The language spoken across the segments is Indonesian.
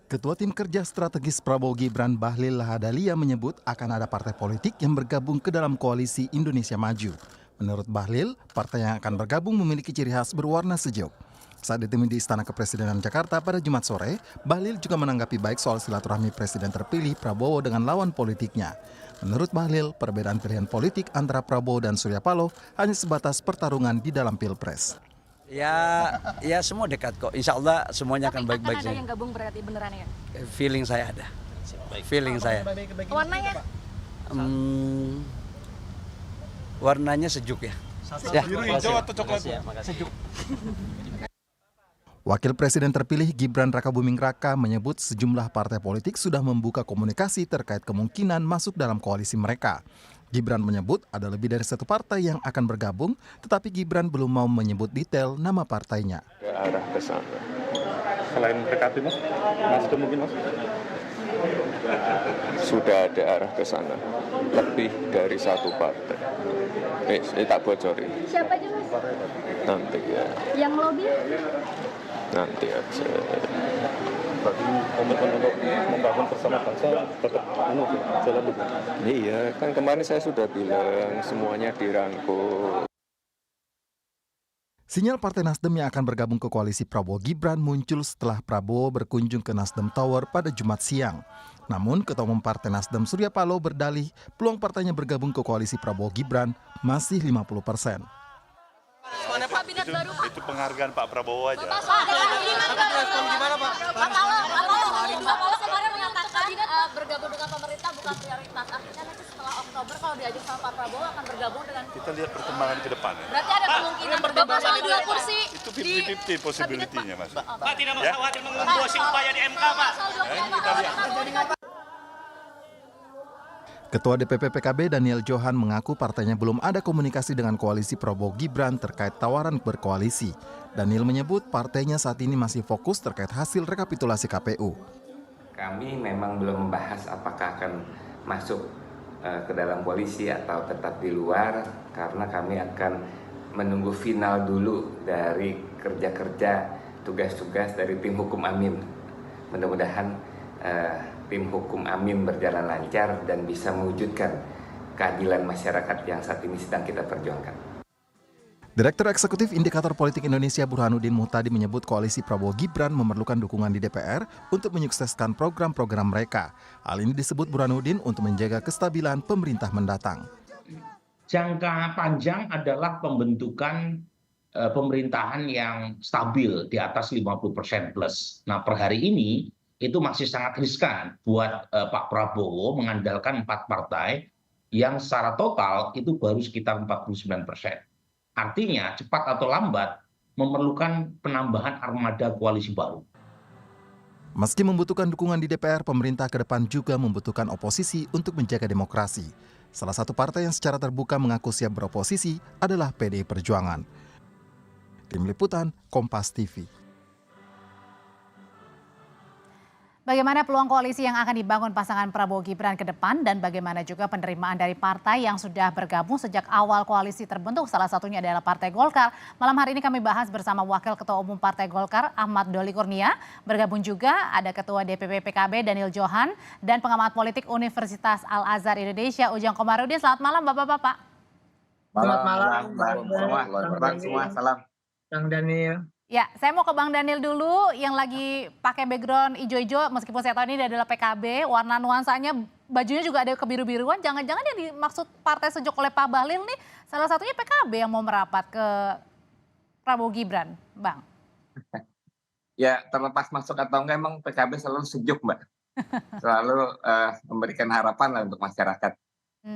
Ketua Tim Kerja Strategis Prabowo Gibran Bahlil Lahadalia menyebut akan ada partai politik yang bergabung ke dalam koalisi Indonesia Maju. Menurut Bahlil, partai yang akan bergabung memiliki ciri khas berwarna sejuk. Saat ditemui di Istana Kepresidenan Jakarta pada Jumat sore, Bahlil juga menanggapi baik soal silaturahmi Presiden terpilih Prabowo dengan lawan politiknya. Menurut Bahlil, perbedaan pilihan politik antara Prabowo dan Surya Paloh hanya sebatas pertarungan di dalam Pilpres. Ya semua dekat kok. Insya Allah semuanya akan baik-baik saja. saja. Yang gabung berarti beneran ya? Feeling saya ada. Feeling saya. Warnanya? Warnanya sejuk ya. Biru, hijau atau coklat? Sejuk. Wakil Presiden terpilih Gibran Rakabuming Raka menyebut sejumlah partai politik sudah membuka komunikasi terkait kemungkinan masuk dalam koalisi mereka. Gibran menyebut ada lebih dari satu partai yang akan bergabung, tetapi Gibran belum mau menyebut detail nama partainya. Ke arah ke sana. Selain PKB, Mas? Nasdem mungkin, Mas? Sudah ada arah ke sana. Lebih dari satu partai. Tak bocorin. Siapa aja Mas? Nanti ya. Yang lobby? Nanti aja. Berarti komitmen untuk membangun bersama bangsa tetap jalan itu. Iya, kan kemarin saya sudah bilang semuanya dirangkul. Sinyal Partai Nasdem yang akan bergabung ke koalisi Prabowo Gibran muncul setelah Prabowo berkunjung ke Nasdem Tower pada Jumat siang. Namun, Ketua Umum Partai Nasdem Surya Paloh berdalih peluang partainya bergabung ke koalisi Prabowo Gibran masih 50%. Itu penghargaan Pak Prabowo aja. Pak Paloh kemarin menyatakan bergabung dengan pemerintah bukan prioritas. Artinya nanti setelah Oktober kalau diajak sama Pak Prabowo akan bergabung dengan... Kita lihat perkembangan ke depan. Berarti ada kemungkinan bergabung soal 2 kursi. Itu 50-50 possibility-nya, Mas. Pak tidak mau khawatir menggembosi upaya di MK, Pak. Ketua DPP PKB Daniel Johan mengaku partainya belum ada komunikasi dengan koalisi Prabowo Gibran terkait tawaran berkoalisi. Daniel menyebut partainya saat ini masih fokus terkait hasil rekapitulasi KPU. Kami memang belum membahas apakah akan masuk ke dalam koalisi atau tetap di luar, karena kami akan menunggu final dulu dari kerja-kerja tugas-tugas dari tim hukum Amin. Mudah-mudahan tim hukum Amin berjalan lancar dan bisa mewujudkan keadilan masyarakat yang saat ini sedang kita perjuangkan. Direktur Eksekutif Indikator Politik Indonesia Burhanuddin Muhtadi menyebut koalisi Prabowo Gibran memerlukan dukungan di DPR untuk menyukseskan program-program mereka. Hal ini disebut Burhanuddin untuk menjaga kestabilan pemerintah mendatang. Jangka panjang adalah pembentukan pemerintahan yang stabil di atas 50% plus. Nah, per hari ini itu masih sangat riskan buat Pak Prabowo mengandalkan 4 partai yang secara total itu baru sekitar 49%. Artinya cepat atau lambat memerlukan penambahan armada koalisi baru. Meski membutuhkan dukungan di DPR, pemerintah ke depan juga membutuhkan oposisi untuk menjaga demokrasi. Salah satu partai yang secara terbuka mengaku siap beroposisi adalah PDI Perjuangan. Tim Liputan, Kompas TV. Bagaimana peluang koalisi yang akan dibangun pasangan Prabowo Gibran ke depan dan bagaimana juga penerimaan dari partai yang sudah bergabung sejak awal koalisi terbentuk, salah satunya adalah Partai Golkar. Malam hari ini kami bahas bersama Wakil Ketua Umum Partai Golkar Ahmad Doli Kurnia. Bergabung juga ada Ketua DPP PKB Daniel Johan dan pengamat politik Universitas Al-Azhar Indonesia Ujang Komarudin. Selamat malam Bapak-Bapak. Selamat malam semua, salam. Bang Daniel. Ya, saya mau ke Bang Daniel dulu yang lagi pakai background ijo-ijo, meskipun saya tahu ini adalah PKB, warna nuansanya bajunya juga ada kebiru-biruan. Jangan-jangan yang dimaksud partai sejuk oleh Pak Bahlil nih salah satunya PKB yang mau merapat ke Prabowo Gibran, Bang. Ya, terlepas masuk atau enggak, emang PKB selalu sejuk, Mbak. Selalu memberikan harapan lah untuk masyarakat.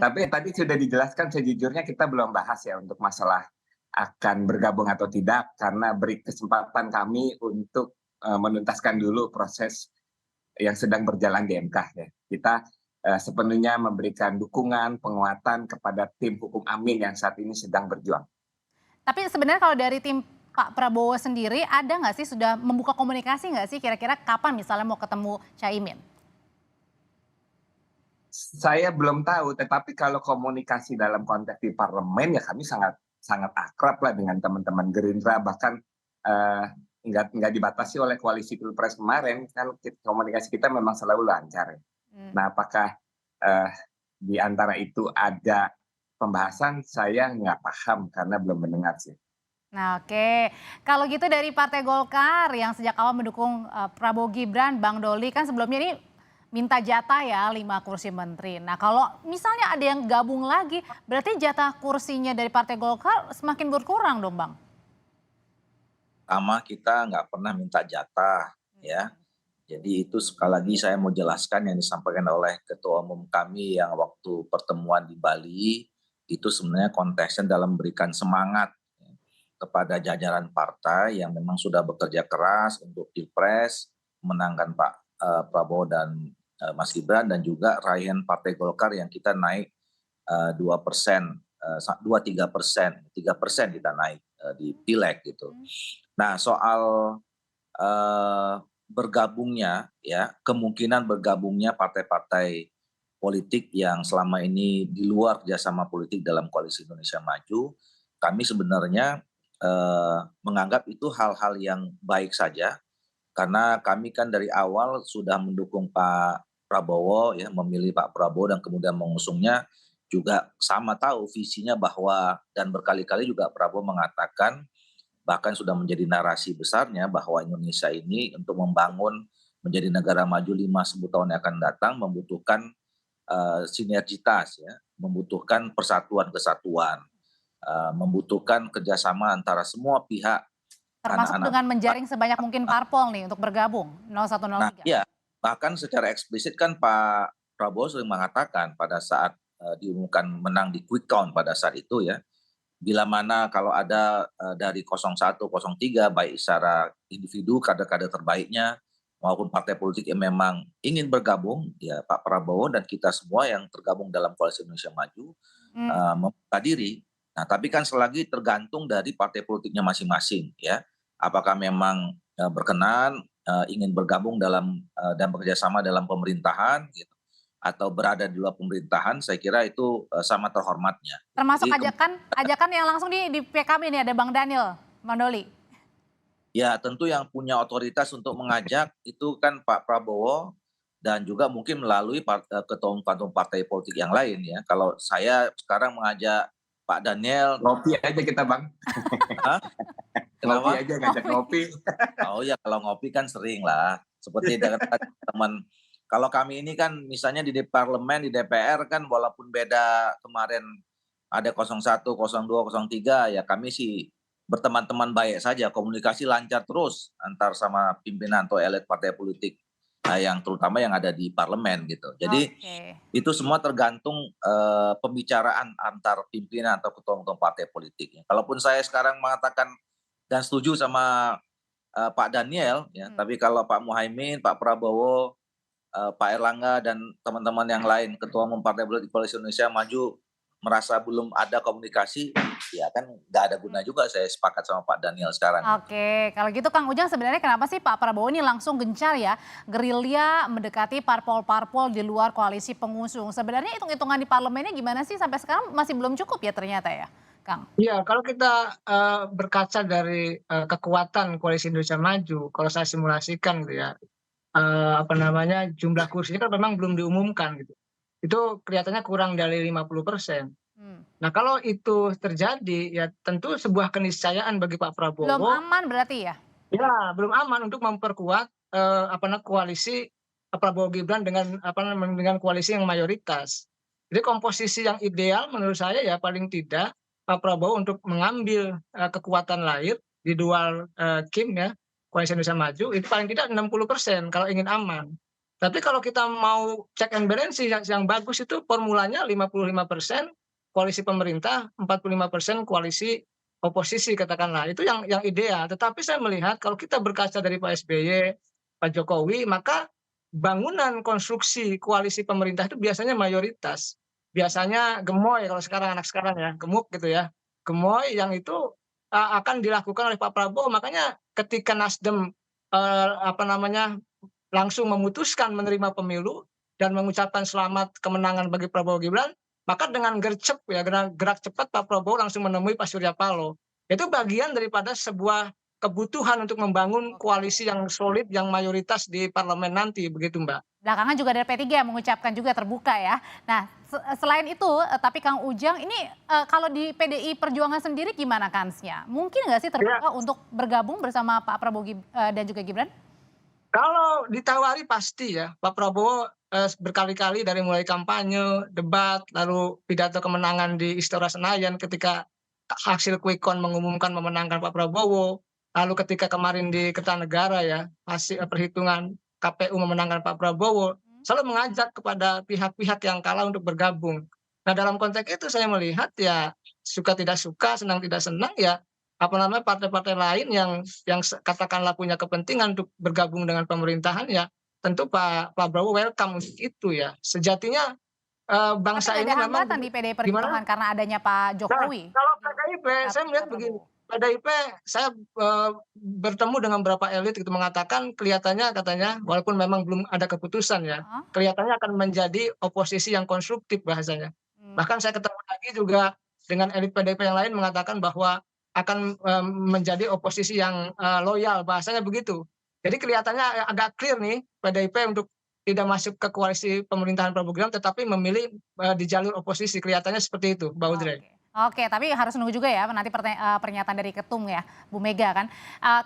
Tapi tadi sudah dijelaskan, sejujurnya kita belum bahas ya untuk masalah akan bergabung atau tidak, karena beri kesempatan kami untuk menuntaskan dulu proses yang sedang berjalan di MK ya. Kita sepenuhnya memberikan dukungan, penguatan kepada tim hukum Amin yang saat ini sedang berjuang. Tapi sebenarnya kalau dari tim Pak Prabowo sendiri ada nggak sih, sudah membuka komunikasi nggak sih kira-kira kapan misalnya mau ketemu Caimin? Saya belum tahu, tetapi kalau komunikasi dalam konteks di parlemen ya kami sangat akrab lah dengan teman-teman Gerindra, bahkan nggak dibatasi oleh koalisi pilpres kemarin, kan komunikasi kita memang selalu lancar. Nah, apakah di antara itu ada pembahasan, saya nggak paham karena belum mendengar sih. Nah, oke. Kalau gitu dari Partai Golkar yang sejak awal mendukung Prabowo Gibran, Bang Doli kan sebelumnya ini minta jatah ya 5 kursi menteri. Nah, kalau misalnya ada yang gabung lagi, berarti jatah kursinya dari Partai Golkar semakin berkurang dong, Bang? Pertama, kita nggak pernah minta jatah, ya. Jadi itu sekali lagi saya mau jelaskan yang disampaikan oleh Ketua Umum kami yang waktu pertemuan di Bali, itu sebenarnya konteksnya dalam memberikan semangat kepada jajaran partai yang memang sudah bekerja keras untuk pilpres, menangkan Pak Prabowo dan Mas Gibran, dan juga raihan Partai Golkar yang kita naik 2%, 2-3%, 3% kita naik di pileg gitu. Nah, soal bergabungnya, ya kemungkinan bergabungnya partai-partai politik yang selama ini di luar kerjasama politik dalam Koalisi Indonesia Maju, kami sebenarnya menganggap itu hal-hal yang baik saja, karena kami kan dari awal sudah mendukung Pak Prabowo, ya memilih Pak Prabowo dan kemudian mengusungnya, juga sama tahu visinya bahwa, dan berkali-kali juga Prabowo mengatakan, bahkan sudah menjadi narasi besarnya bahwa Indonesia ini untuk membangun menjadi negara maju 5-10 tahun yang akan datang membutuhkan sinergitas, ya, membutuhkan persatuan kesatuan, membutuhkan kerjasama antara semua pihak. Termasuk anak-anak dengan menjaring sebanyak mungkin parpol nih untuk bergabung 0103. Nah, iya, bahkan secara eksplisit kan Pak Prabowo sering mengatakan pada saat diumumkan menang di quick count pada saat itu, ya, bila mana kalau ada dari 01, 03 baik secara individu kader-kader terbaiknya maupun partai politik yang memang ingin bergabung, ya Pak Prabowo dan kita semua yang tergabung dalam Koalisi Indonesia Maju membuka diri. Nah, tapi kan selagi tergantung dari partai politiknya masing-masing, ya. Apakah memang berkenan ingin bergabung dalam dan bekerjasama dalam pemerintahan, gitu, atau berada di luar pemerintahan, saya kira itu sama terhormatnya. Termasuk Jadi, ajakan yang langsung di PKB nih, ada Bang Daniel, Bang Doli. ya tentu yang punya otoritas untuk mengajak itu kan Pak Prabowo dan juga mungkin melalui ketua-ketua partai politik yang lain, ya. Kalau saya sekarang mengajak Pak Daniel, Ngopi aja kita, Bang. Hah? Ngopi Kenapa? aja, ngajak ngopi. Oh ya, kalau ngopi kan sering lah. Seperti dengan teman. Kalau kami ini kan misalnya di parlemen, di DPR kan walaupun beda kemarin ada 01, 02, 03, ya kami sih berteman-teman baik saja, komunikasi lancar terus antar sama pimpinan atau elit partai politik yang terutama yang ada di parlemen gitu. Jadi itu semua tergantung pembicaraan antar pimpinan atau ketua-ketua partai politik. Kalaupun saya sekarang mengatakan dan setuju sama Pak Daniel, ya, tapi kalau Pak Muhaimin, Pak Prabowo, Pak Erlangga dan teman-teman yang lain ketua umum partai politik Koalisi Indonesia Maju merasa belum ada komunikasi, ya kan nggak ada guna juga saya sepakat sama Pak Daniel sekarang. Oke, kalau gitu Kang Ujang sebenarnya kenapa sih Pak Prabowo ini langsung gencar ya gerilya mendekati parpol-parpol di luar koalisi pengusung? Sebenarnya hitung-hitungan di parlemennya gimana sih sampai sekarang masih belum cukup ya ternyata ya, Kang? Iya, kalau kita berkaca dari kekuatan Koalisi Indonesia Maju, kalau saya simulasikan gitu ya, jumlah kursinya kan memang belum diumumkan gitu. Itu kelihatannya kurang dari 50%. Nah, kalau itu terjadi ya tentu sebuah keniscayaan bagi Pak Prabowo. Belum aman berarti ya? Ya, belum aman untuk memperkuat koalisi Prabowo Gibran dengan koalisi yang mayoritas. Jadi komposisi yang ideal menurut saya ya paling tidak Pak Prabowo untuk mengambil kekuatan lahir di dual Kim, ya, Koalisi Indonesia Maju itu paling tidak 60% kalau ingin aman. Tapi kalau kita mau check and balance yang bagus itu formulanya 55% koalisi pemerintah, 45% koalisi oposisi katakanlah. Itu yang ideal. Tetapi saya melihat kalau kita berkaca dari Pak SBY, Pak Jokowi, maka bangunan konstruksi koalisi pemerintah itu biasanya mayoritas. Biasanya gemoy kalau sekarang anak sekarang ya, gemuk gitu ya. Gemoy yang itu akan dilakukan oleh Pak Prabowo. Makanya ketika Nasdem langsung memutuskan menerima pemilu dan mengucapkan selamat kemenangan bagi Prabowo Gibran, maka dengan gerak cepat Pak Prabowo langsung menemui Pak Surya Paloh. Itu bagian daripada sebuah kebutuhan untuk membangun koalisi yang solid, yang mayoritas di parlemen nanti, begitu Mbak. Belakangan juga dari P3 yang mengucapkan juga terbuka ya. Nah, selain itu, tapi Kang Ujang, ini kalau di PDI Perjuangan sendiri gimana kansnya? Mungkin nggak sih terbuka untuk bergabung bersama Pak Prabowo dan juga Gibran? Kalau ditawari pasti ya, Pak Prabowo berkali-kali dari mulai kampanye, debat, lalu pidato kemenangan di Istora Senayan ketika hasil quick count mengumumkan memenangkan Pak Prabowo, lalu ketika kemarin di Kertanegara ya, hasil perhitungan KPU memenangkan Pak Prabowo, selalu mengajak kepada pihak-pihak yang kalah untuk bergabung. Nah, dalam konteks itu saya melihat ya suka tidak suka, senang tidak senang ya partai-partai lain yang katakanlah punya kepentingan untuk bergabung dengan pemerintahan ya tentu Pak Prabowo welcome untuk itu ya. Sejatinya bangsa Tapi ini ada memang hambatan di PDI Perjuangan karena adanya Pak Jokowi. kalau PDIP saya melihat begini, PDIP saya bertemu dengan beberapa elit itu mengatakan kelihatannya katanya walaupun memang belum ada keputusan ya, kelihatannya akan menjadi oposisi yang konstruktif bahasanya. Bahkan saya ketemu lagi juga dengan elit PDIP yang lain mengatakan bahwa akan menjadi oposisi yang loyal, bahasanya begitu. Jadi kelihatannya agak clear nih PDIP untuk tidak masuk ke koalisi pemerintahan Prabowo Gibran tetapi memilih di jalur oposisi, kelihatannya seperti itu, Mbak Audrey. Oke, tapi harus nunggu juga ya nanti pernyataan dari Ketum ya, Bu Mega kan.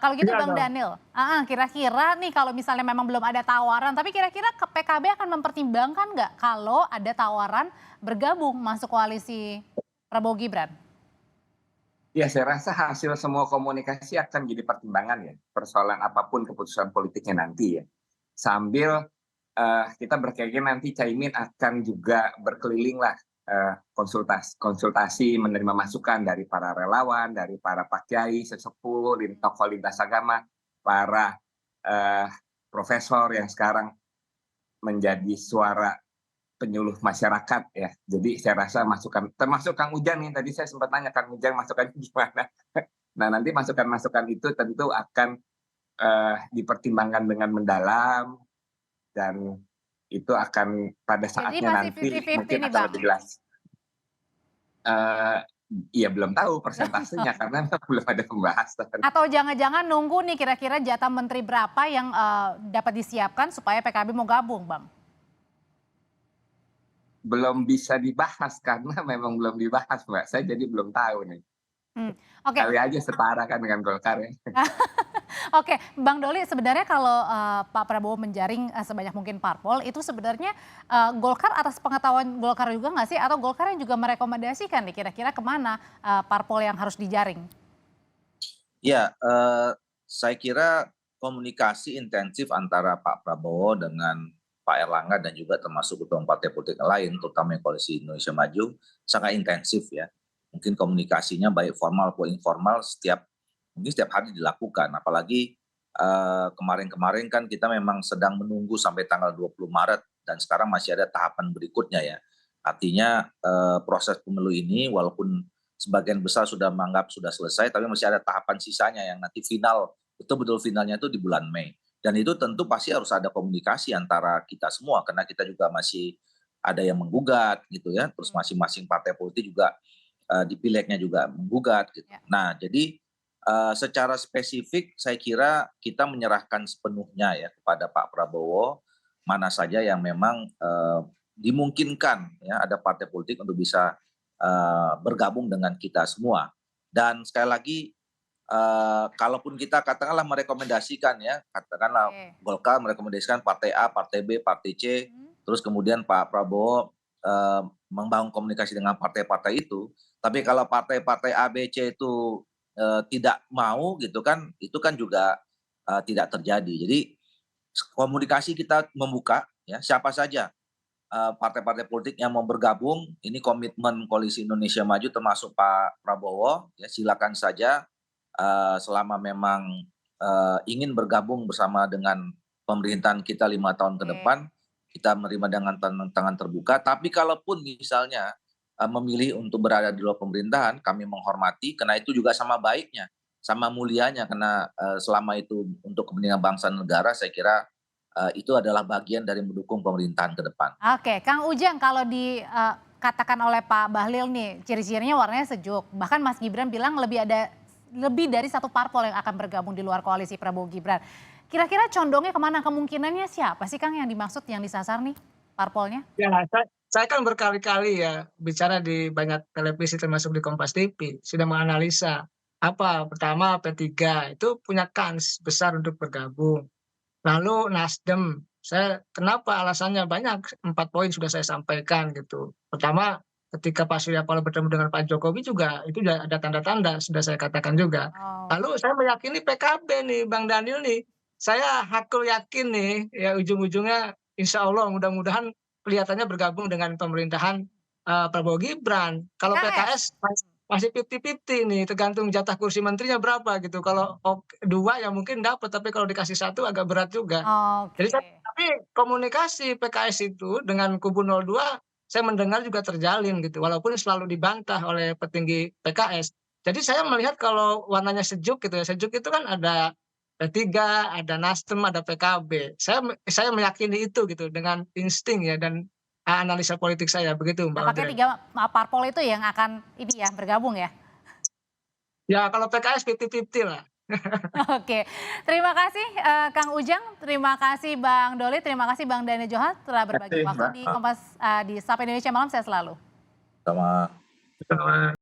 Kalau gitu Iya Bang dong. Daniel, kira-kira nih kalau misalnya memang belum ada tawaran, tapi kira-kira PKB akan mempertimbangkan nggak kalau ada tawaran bergabung masuk koalisi Prabowo Gibran? Ya, saya rasa hasil semua komunikasi akan jadi pertimbangan ya, persoalan apapun keputusan politiknya nanti ya. Sambil kita berkeyakinan nanti Caimin akan juga berkeliling lah konsultasi menerima masukan dari para relawan, dari para pak kiai, sesepuh, tokoh lintas agama, para profesor yang sekarang menjadi suara penyuluh masyarakat ya. Jadi saya rasa masukan, termasuk Kang Ujang nih, tadi saya sempat tanya Kang Ujang masukannya gimana. Nah, nanti masukan-masukan itu tentu akan dipertimbangkan dengan mendalam dan itu akan pada saatnya nanti mungkin akan lebih jelas. Iya, belum tahu persentasenya karena belum ada pembahasan. Atau jangan-jangan nunggu nih kira-kira jatah menteri berapa yang dapat disiapkan supaya PKB mau gabung, Bang? Belum bisa dibahas karena memang belum dibahas, Mbak. Saya jadi belum tahu nih. Oke. Kali aja setara kan dengan Golkar ya. Oke, Bang Doli, sebenarnya kalau Pak Prabowo menjaring sebanyak mungkin parpol, itu sebenarnya Golkar atas pengetahuan Golkar juga nggak sih? Atau Golkar yang juga merekomendasikan nih kira-kira kemana parpol yang harus dijaring? Ya, saya kira komunikasi intensif antara Pak Prabowo dengan Pak Erlangga dan juga termasuk ketua partai politik lain, terutama Koalisi Indonesia Maju, sangat intensif ya. Mungkin komunikasinya baik formal maupun informal mungkin setiap hari dilakukan. Apalagi kemarin-kemarin kan kita memang sedang menunggu sampai tanggal 20 Maret dan sekarang masih ada tahapan berikutnya ya. Artinya proses pemilu ini walaupun sebagian besar sudah menganggap sudah selesai, tapi masih ada tahapan sisanya yang nanti final, betul-betul finalnya itu di bulan Mei. Dan itu tentu pasti harus ada komunikasi antara kita semua karena kita juga masih ada yang menggugat gitu ya. Terus masing-masing partai politik juga di pilegnya juga menggugat gitu. Nah, jadi secara spesifik saya kira kita menyerahkan sepenuhnya ya kepada Pak Prabowo mana saja yang memang dimungkinkan ya ada partai politik untuk bisa bergabung dengan kita semua. Dan sekali lagi kalaupun kita katakanlah merekomendasikan ya, katakanlah Golkar merekomendasikan partai A, partai B, partai C, terus kemudian Pak Prabowo membangun komunikasi dengan partai-partai itu, tapi kalau partai-partai A, B, C itu tidak mau gitu kan, itu kan juga tidak terjadi. Jadi komunikasi kita membuka ya siapa saja partai-partai politik yang mau bergabung, ini komitmen Koalisi Indonesia Maju termasuk Pak Prabowo, ya silakan saja. Selama memang ingin bergabung bersama dengan pemerintahan kita 5 tahun ke depan, kita menerima dengan tangan terbuka. Tapi kalaupun misalnya memilih untuk berada di luar pemerintahan, kami menghormati, karena itu juga sama baiknya, sama mulianya, karena selama itu untuk kepentingan bangsa dan negara, saya kira itu adalah bagian dari mendukung pemerintahan ke depan. Oke, Kang Ujang, kalau dikatakan oleh Pak Bahlil nih, ciri-cirinya warnanya sejuk. Bahkan Mas Gibran bilang lebih ada lebih dari satu parpol yang akan bergabung di luar koalisi Prabowo Gibran. Kira-kira condongnya kemana? Kemungkinannya siapa sih Kang yang dimaksud, yang disasar nih parpolnya? Ya, saya kan berkali-kali ya bicara di banyak televisi termasuk di Kompas TV, sudah menganalisa apa pertama P3 itu punya kans besar untuk bergabung. Lalu Nasdem, kenapa alasannya banyak, 4 poin sudah saya sampaikan gitu. Pertama, ketika Pak Surya Paloh bertemu dengan Pak Jokowi juga itu sudah ada tanda-tanda, sudah saya katakan juga. Lalu saya meyakini PKB nih, Bang Daniel nih, saya hakul yakin nih, ya ujung-ujungnya insya Allah mudah-mudahan kelihatannya bergabung dengan pemerintahan Prabowo Gibran. Kalau PKS masih 50-50 nih, tergantung jatah kursi menterinya berapa gitu. Kalau 2 ya mungkin dapat, tapi kalau dikasih 1 agak berat juga. Jadi tapi komunikasi PKS itu dengan kubu 02 saya mendengar juga terjalin gitu, walaupun selalu dibantah oleh petinggi PKS. Jadi saya melihat kalau warnanya sejuk gitu ya, sejuk itu kan ada P3, ada Nasdem, ada PKB. Saya meyakini itu gitu dengan insting ya dan analisa politik saya begitu Mbak Apakah Audrey. 3 parpol itu yang akan ini ya bergabung ya? Ya kalau PKS 50-50 lah. Oke, terima kasih Kang Ujang, terima kasih Bang Doli, terima kasih Bang Daniel Johan telah berbagi waktu di Kompas di Sapa Indonesia Malam. Saya selalu. Sama.